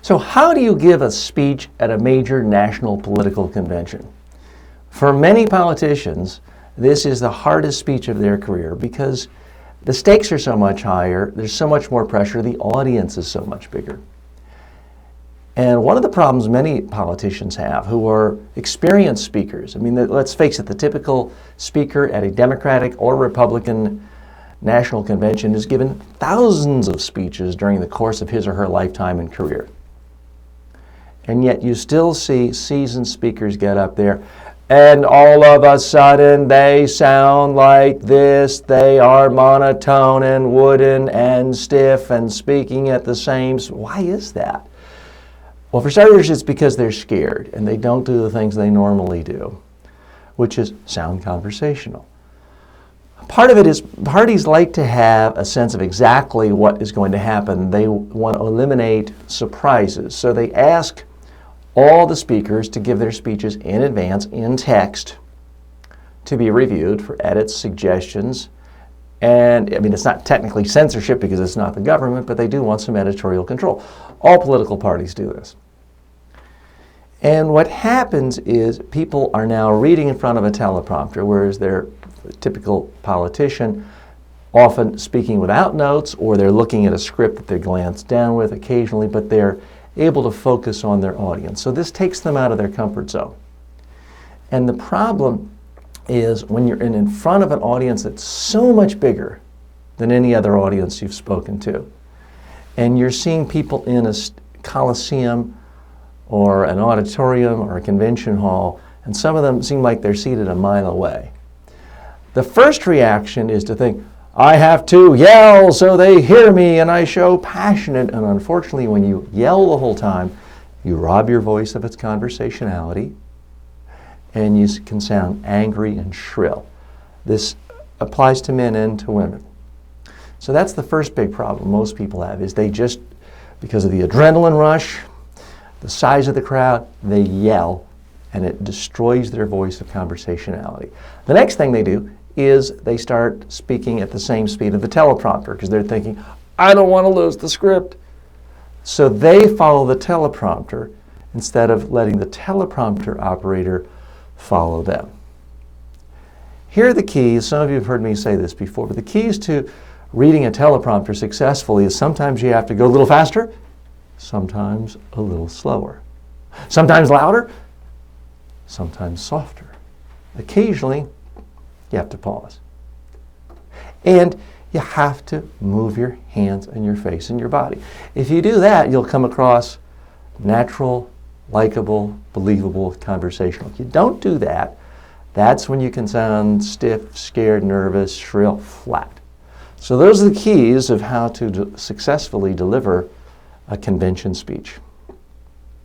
So how do you give a speech at a major national political convention? For many politicians, this is the hardest speech of their career because the stakes are so much higher, there's so much more pressure, the audience is so much bigger. And one of the problems many politicians have who are experienced speakers, I mean, let's face it, the typical speaker at a Democratic or Republican national convention is given thousands of speeches during the course of his or her lifetime and career. And yet you still see seasoned speakers get up there and all of a sudden they sound like this. They are monotone and wooden and stiff and speaking at the same. Why is that? Well, for starters, it's because they're scared and they don't do the things they normally do, which is sound conversational. Part of it is parties like to have a sense of exactly what is going to happen. They want to eliminate surprises. So they ask all the speakers to give their speeches in advance in text to be reviewed for edits, suggestions, and I mean it's not technically censorship because it's not the government, but they do want some editorial control. All political parties do this. And what happens is people are now reading in front of a teleprompter, whereas they're a typical politician often speaking without notes, or they're looking at a script that they glance down with occasionally, but they're able to focus on their audience. So this takes them out of their comfort zone. And the problem is when you're in front of an audience that's so much bigger than any other audience you've spoken to, and you're seeing people in a coliseum or an auditorium or a convention hall, and some of them seem like they're seated a mile away. The first reaction is to think, I have to yell so they hear me and I show passionate. And unfortunately, when you yell the whole time, you rob your voice of its conversationality and you can sound angry and shrill. This applies to men and to women. So that's the first big problem most people have, is they just, because of the adrenaline rush, the size of the crowd, they yell and it destroys their voice of conversationality. The next thing they do is they start speaking at the same speed of the teleprompter because they're thinking, I don't want to lose the script. So they follow the teleprompter instead of letting the teleprompter operator follow them. Here are the keys. Some of you have heard me say this before, but the keys to reading a teleprompter successfully is sometimes you have to go a little faster, sometimes a little slower, sometimes louder, sometimes softer. Occasionally, you have to pause. And you have to move your hands and your face and your body. If you do that, you'll come across natural, likable, believable, conversational. If you don't do that, that's when you can sound stiff, scared, nervous, shrill, flat. So those are the keys of how to successfully deliver a convention speech.